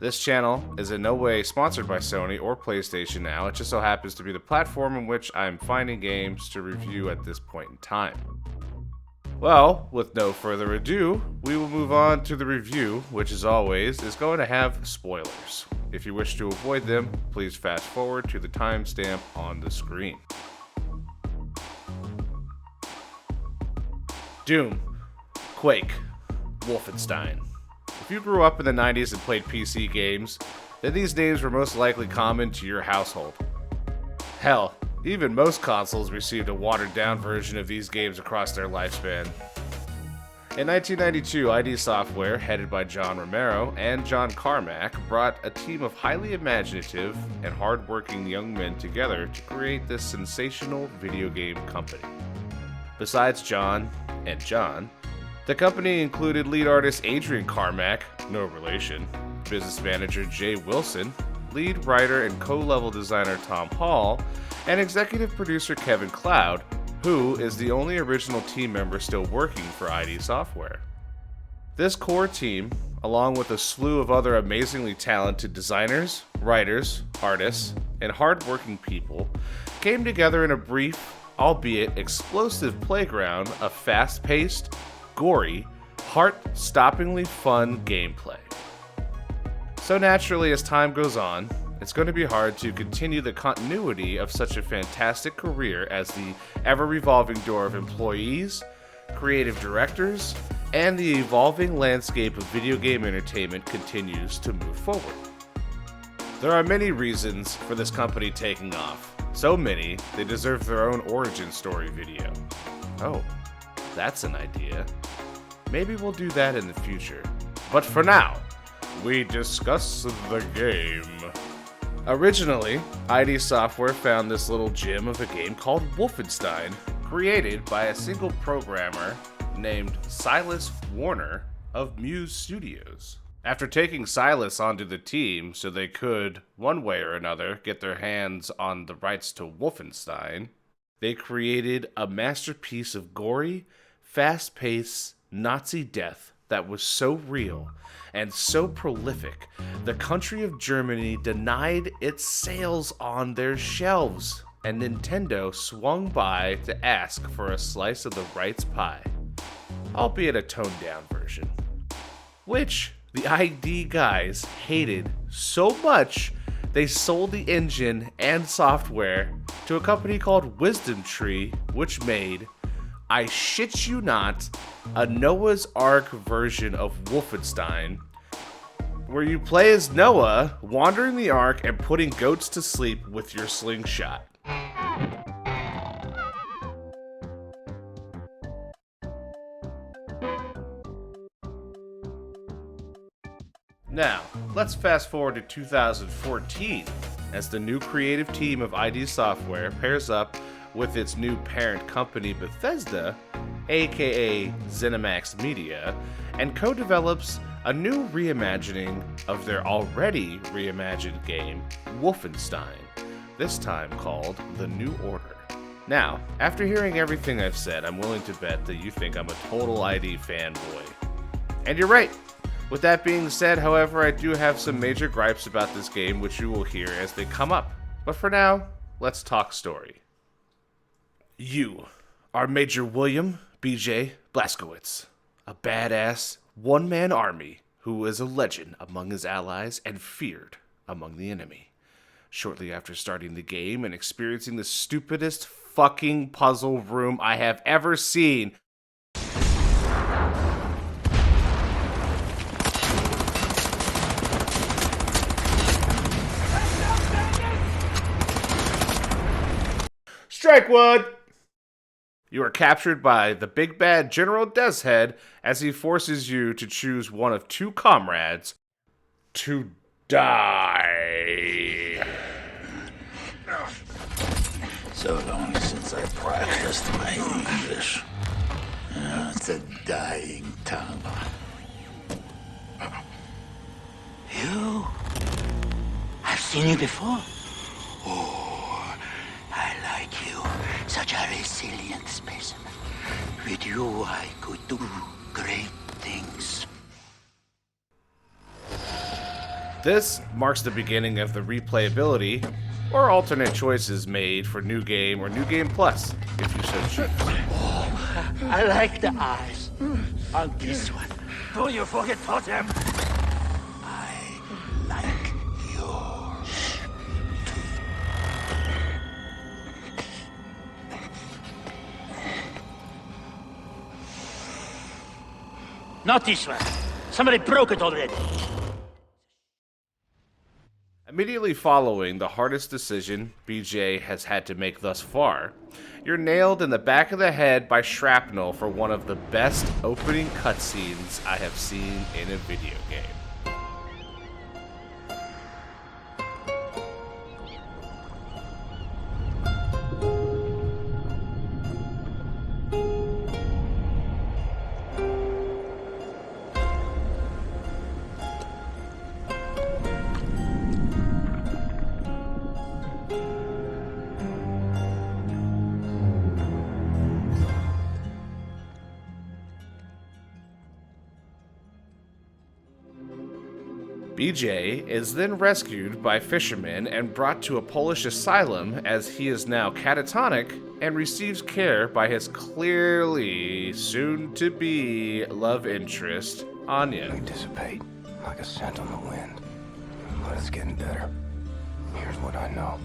This channel is in no way sponsored by Sony or PlayStation now. It just so happens to be the platform in which I'm finding games to review at this point in time. Well, with no further ado, we will move on to the review, which as always is going to have spoilers. If you wish to avoid them, please fast forward to the timestamp on the screen. Doom, Quake, Wolfenstein. If you grew up in the 90s and played PC games, then these names were most likely common to your household. Hell, even most consoles received a watered-down version of these games across their lifespan. In 1992, ID Software, headed by John Romero and John Carmack, brought a team of highly imaginative and hard-working young men together to create this sensational video game company. Besides John and John, the company included lead artist Adrian Carmack, no relation, business manager Jay Wilson, lead writer and co-level designer Tom Hall, and executive producer Kevin Cloud, who is the only original team member still working for ID Software. This core team, along with a slew of other amazingly talented designers, writers, artists, and hard-working people, came together in a brief, albeit explosive playground of fast-paced, gory, heart-stoppingly fun gameplay. So naturally, as time goes on, it's going to be hard to continue the continuity of such a fantastic career as the ever-revolving door of employees, creative directors, and the evolving landscape of video game entertainment continues to move forward. There are many reasons for this company taking off. So many, they deserve their own origin story video. Oh, that's an idea. Maybe we'll do that in the future. But for now, we discuss the game. Originally, ID Software found this little gem of a game called Wolfenstein, created by a single programmer named Silas Warner of Muse Studios. After taking Silas onto the team so they could, one way or another, get their hands on the rights to Wolfenstein, they created a masterpiece of gory, fast-paced Nazi death that was so real and so prolific, the country of Germany denied its sales on their shelves, and Nintendo swung by to ask for a slice of the rights pie, albeit a toned-down version, which the ID guys hated so much they sold the engine and software to a company called Wisdom Tree, which made, I shit you not, a Noah's Ark version of Wolfenstein, where you play as Noah, wandering the Ark and putting goats to sleep with your slingshot. Now, let's fast forward to 2014, as the new creative team of ID Software pairs up with its new parent company Bethesda, aka ZeniMax Media, and co-develops a new reimagining of their already reimagined game, Wolfenstein, this time called The New Order. Now, after hearing everything I've said, I'm willing to bet that you think I'm a total ID fanboy. And you're right! With that being said, however, I do have some major gripes about this game, which you will hear as they come up. But for now, let's talk story. You are Major William B.J. Blazkowicz, a badass one-man army who is a legend among his allies and feared among the enemy. Shortly after starting the game and experiencing the stupidest fucking puzzle room I have ever seen, Strike one! You are captured by the big bad General Deathshead as he forces you to choose one of two comrades to die. So long since I practiced my English. It's a dying tongue. You? I've seen you before. Oh, I like you. Such a resilient specimen. With you, I could do great things. This marks the beginning of the replayability or alternate choices made for New Game or New Game Plus, if you so choose. I like the eyes on this one. Don't you forget Totem. I like yours. Not this one. Somebody broke it already. Immediately following the hardest decision BJ has had to make thus far, you're nailed in the back of the head by shrapnel for one of the best opening cutscenes I have seen in a video game. BJ is then rescued by fishermen and brought to a Polish asylum as he is now catatonic and receives care by his clearly soon-to-be love interest, Anya. They dissipate like a scent on the wind, but it's getting better. Here's what I know.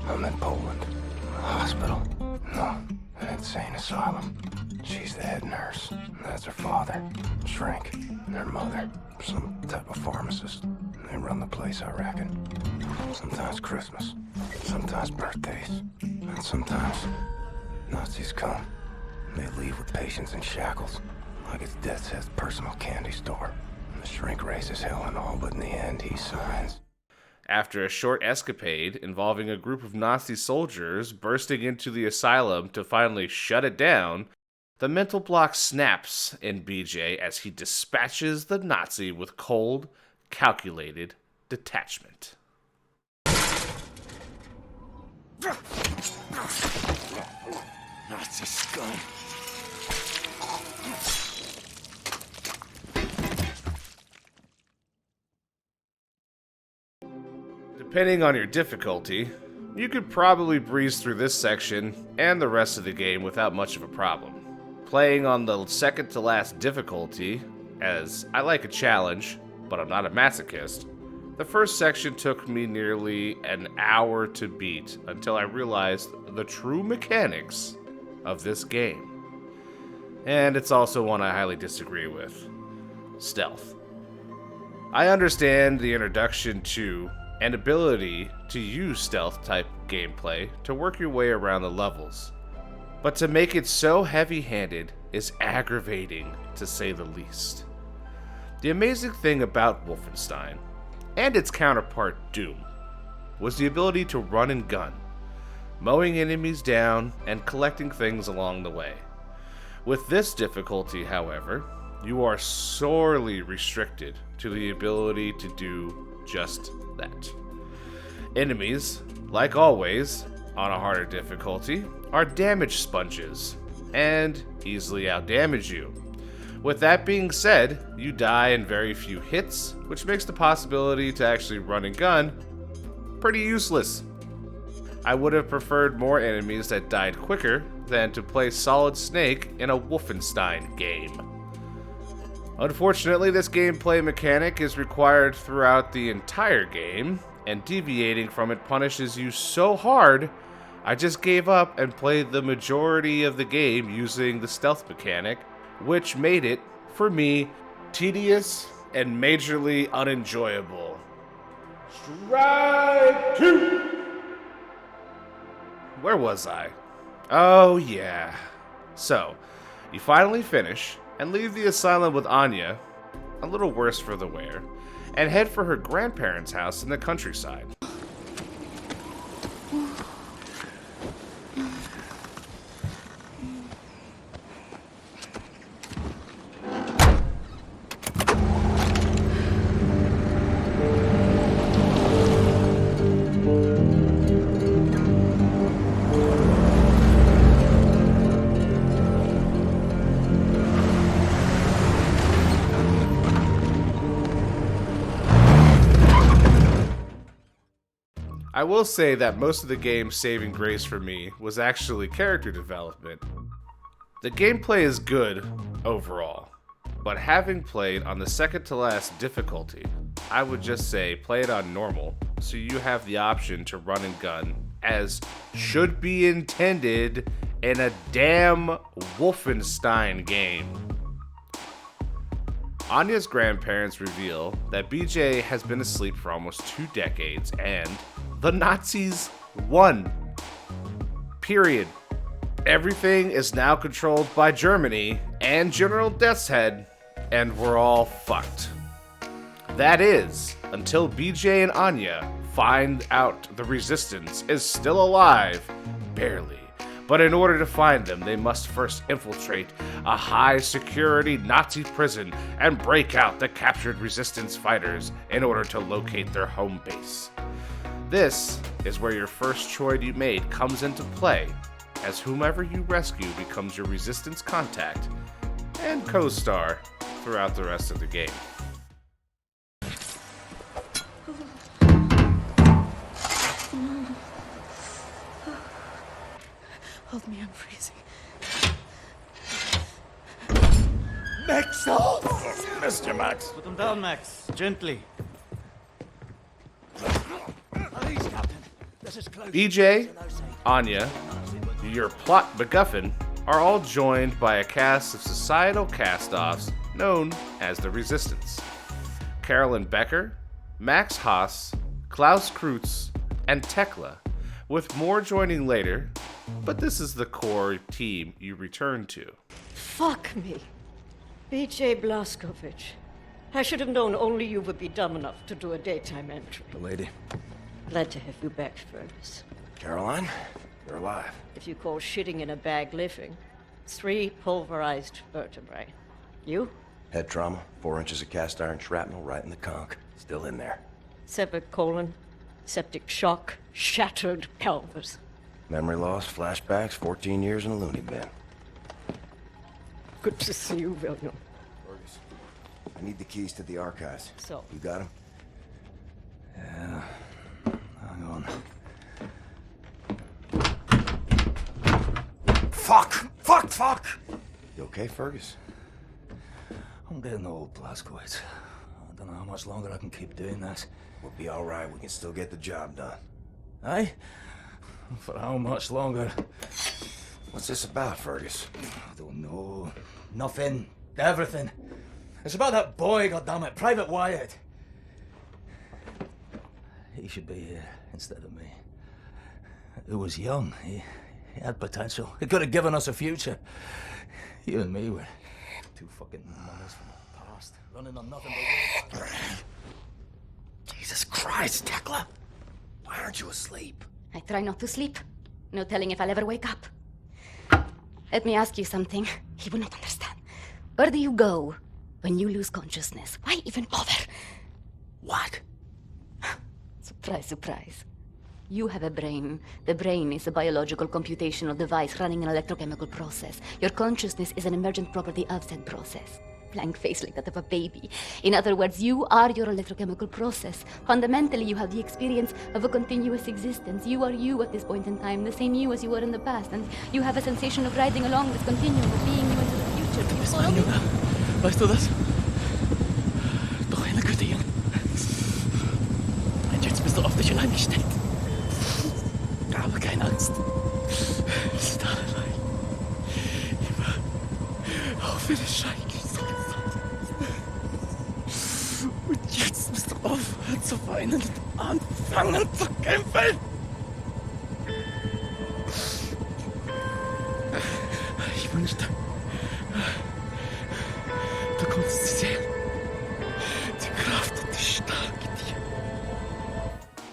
I'm in Poland. A hospital. No, an insane asylum. She's the head nurse. That's her father. Shrink. And her mother. Some type of pharmacist. They run the place, I reckon. Sometimes Christmas. Sometimes birthdays. And sometimes Nazis come. They leave with patients in shackles. Like it's Death's personal candy store. And the shrink raises hell and all, but in the end, he signs. After a short escapade involving a group of Nazi soldiers bursting into the asylum to finally shut it down, the mental block snaps in BJ as he dispatches the Nazi with cold, calculated detachment. Nazi scum. Depending on your difficulty, you could probably breeze through this section and the rest of the game without much of a problem. Playing on the second to last difficulty, as I like a challenge, but I'm not a masochist, the first section took me nearly an hour to beat until I realized the true mechanics of this game. And it's also one I highly disagree with: stealth. I understand the introduction to and ability to use stealth type gameplay to work your way around the levels, but to make it so heavy-handed is aggravating to say the least. The amazing thing about Wolfenstein, and its counterpart Doom, was the ability to run and gun, mowing enemies down and collecting things along the way. With this difficulty, however, you are sorely restricted to the ability to do just that. Enemies, like always, on a harder difficulty, are damage sponges, and easily outdamage you. With that being said, you die in very few hits, which makes the possibility to actually run and gun pretty useless. I would have preferred more enemies that died quicker than to play Solid Snake in a Wolfenstein game. Unfortunately, this gameplay mechanic is required throughout the entire game, and deviating from it punishes you so hard, I just gave up and played the majority of the game using the stealth mechanic, which made it, for me, tedious and majorly unenjoyable. Strike 2! Where was I? Oh yeah. So, you finally finish and leave the asylum with Anya, a little worse for the wear, and head for her grandparents' house in the countryside. I will say that most of the game's saving grace for me was actually character development. The gameplay is good overall, but having played on the second to last difficulty, I would just say play it on normal so you have the option to run and gun as should be intended in a damn Wolfenstein game. Anya's grandparents reveal that BJ has been asleep for almost 2 decades and the Nazis won. Period. Everything is now controlled by Germany and General Death's Head, and we're all fucked. That is, until BJ and Anya find out the Resistance is still alive, barely. But in order to find them, they must first infiltrate a high-security Nazi prison and break out the captured Resistance fighters in order to locate their home base. This is where your first choice you made comes into play, as whomever you rescue becomes your Resistance contact and co-star throughout the rest of the game. Hold me, I'm freezing. Max, hold! Mr. Max. Put them down, Max. Gently. Police, Captain. This is close. BJ, Anya, your plot MacGuffin are all joined by a cast of societal cast-offs known as the Resistance. Carolyn Becker, Max Haas, Klaus Kreutz, and Tekla, with more joining later, but this is the core team you return to. Fuck me. BJ Blazkowicz. I should have known only you would be dumb enough to do a daytime entry. Lady. Glad to have you back, Furnace. Caroline, you're alive. If you call shitting in a bag living, 3 pulverized vertebrae. You? Head trauma, 4 inches of cast iron shrapnel right in the conch. Still in there. Severed colon, septic shock, shattered pelvis. Memory loss, flashbacks, 14 years in a loony bin. Good to see you, William. Fergus, I need the keys to the archives. So? You got them? Yeah. Hang on. Fuck! You okay, Fergus? I'm getting old, Blazkowicz. I don't know how much longer I can keep doing this. We'll be all right. We can still get the job done. Aye? For how much longer? What's this about, Fergus? I don't know. Nothing. Everything. It's about that boy, goddammit, Private Wyatt. He should be here instead of me. He was young. He had potential. He could have given us a future. You and me were 2 fucking mummers from the past, running on nothing but... Jesus Christ, Tekla! Why aren't you asleep? I try not to sleep. No telling if I'll ever wake up. Let me ask you something. He will not understand. Where do you go when you lose consciousness? Why even bother? What? Surprise, surprise. You have a brain. The brain is a biological computational device running an electrochemical process. Your consciousness is an emergent property of said process. Blank face like that of a baby. In other words, you are your electrochemical process. Fundamentally, you have the experience of a continuous existence. You are you at this point in time, the same you as you were in the past, and you have a sensation of riding along this continuum of being you into the future. Do you follow me? Weißt du das? Doch eine gute Junge. Und jetzt bist du auf dich allein gestellt. Aber keine Angst. Wir sind alle allein. Immer. Auch für den Schein. Und jetzt musst du aufhören zu weinen und anfangen zu kämpfen. Ich wünschte, du konntest sie sehen. Die Kraft und die Stärke dir.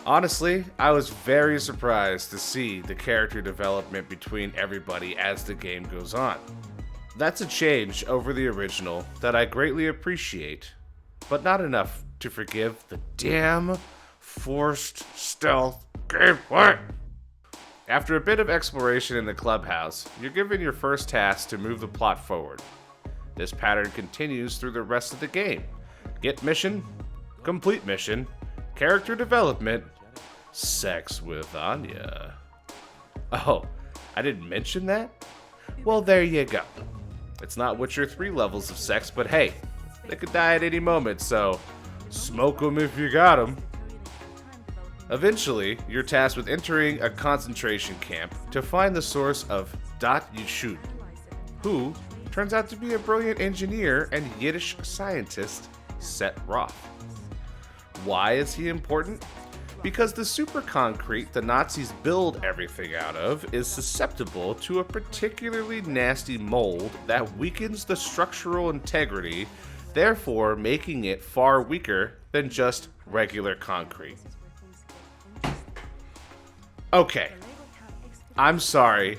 Honestly, I was very surprised to see the character development between everybody as the game goes on. That's a change over the original that I greatly appreciate, but not enough to forgive the damn forced stealth gameplay. After a bit of exploration in the clubhouse, you're given your first task to move the plot forward. This pattern continues through the rest of the game. Get mission, complete mission, character development, sex with Anya. Oh, I didn't mention that? Well, there you go. It's not Witcher 3 levels of sex, but hey, they could die at any moment, so smoke them if you got them. Eventually, you're tasked with entering a concentration camp to find the source of Dot Yishud, who turns out to be a brilliant engineer and Yiddish scientist, Set Roth. Why is he important? Because the super concrete the Nazis build everything out of is susceptible to a particularly nasty mold that weakens the structural integrity, therefore making it far weaker than just regular concrete. Okay, I'm sorry,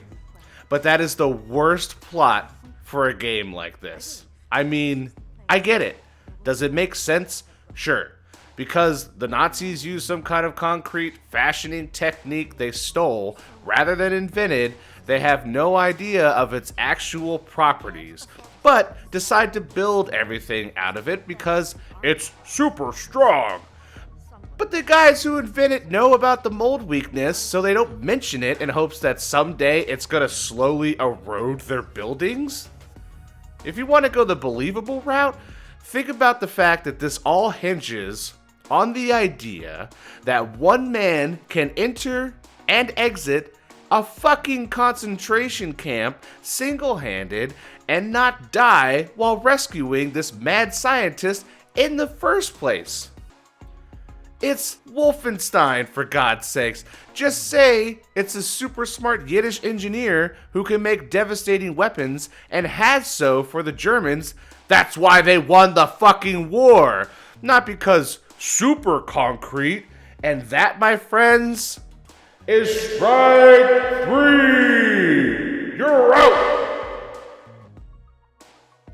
but that is the worst plot for a game like this. I mean, I get it. Does it make sense? Sure. Because the Nazis used some kind of concrete fashioning technique they stole rather than invented, they have no idea of its actual properties, but decide to build everything out of it because it's super strong. But the guys who invent it know about the mold weakness, so they don't mention it in hopes that someday it's gonna slowly erode their buildings? If you want to go the believable route, think about the fact that this all hinges on the idea that one man can enter and exit a fucking concentration camp single-handed and not die while rescuing this mad scientist in the first place. It's Wolfenstein, for God's sakes. Just say it's a super smart Yiddish engineer who can make devastating weapons and has so for the Germans. That's why they won the fucking war. Not because super concrete. And that, my friends, is strike 3. You're out.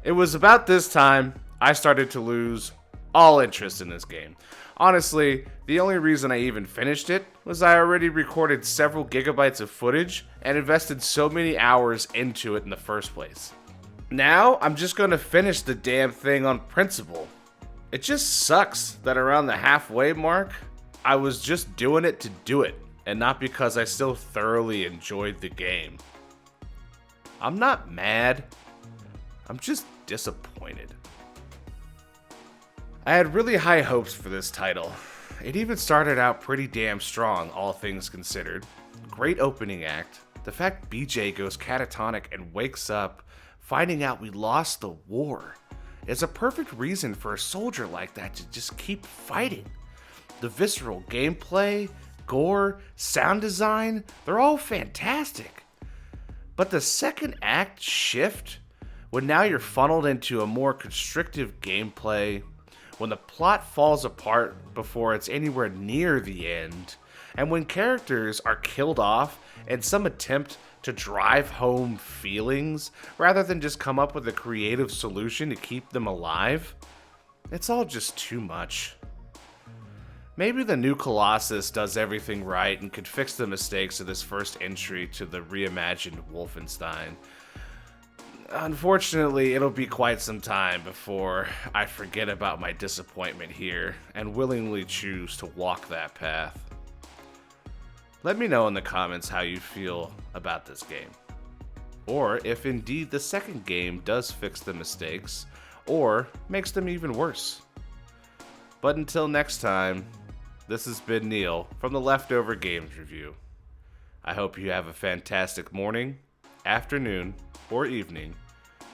It was about this time I started to lose all interest in this game. Honestly, the only reason I even finished it was I already recorded several gigabytes of footage and invested so many hours into it in the first place. Now, I'm just gonna finish the damn thing on principle. It just sucks that around the halfway mark, I was just doing it to do it, and not because I still thoroughly enjoyed the game. I'm not mad, I'm just disappointed. I had really high hopes for this title. It even started out pretty damn strong, all things considered. Great opening act. The fact BJ goes catatonic and wakes up, finding out we lost the war, is a perfect reason for a soldier like that to just keep fighting. The visceral gameplay, gore, sound design, they're all fantastic. But the second act shift, when now you're funneled into a more constrictive gameplay, when the plot falls apart before it's anywhere near the end, and when characters are killed off in some attempt to drive home feelings rather than just come up with a creative solution to keep them alive, it's all just too much. Maybe the new Colossus does everything right and could fix the mistakes of this first entry to the reimagined Wolfenstein. Unfortunately, it'll be quite some time before I forget about my disappointment here and willingly choose to walk that path. Let me know in the comments how you feel about this game, or if indeed the second game does fix the mistakes or makes them even worse. But until next time, this has been Neal from the Leftover Games Review. I hope you have a fantastic morning, afternoon, or evening,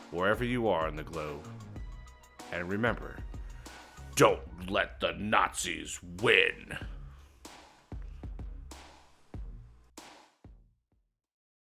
wherever you are on the globe. And remember, don't let the Nazis win.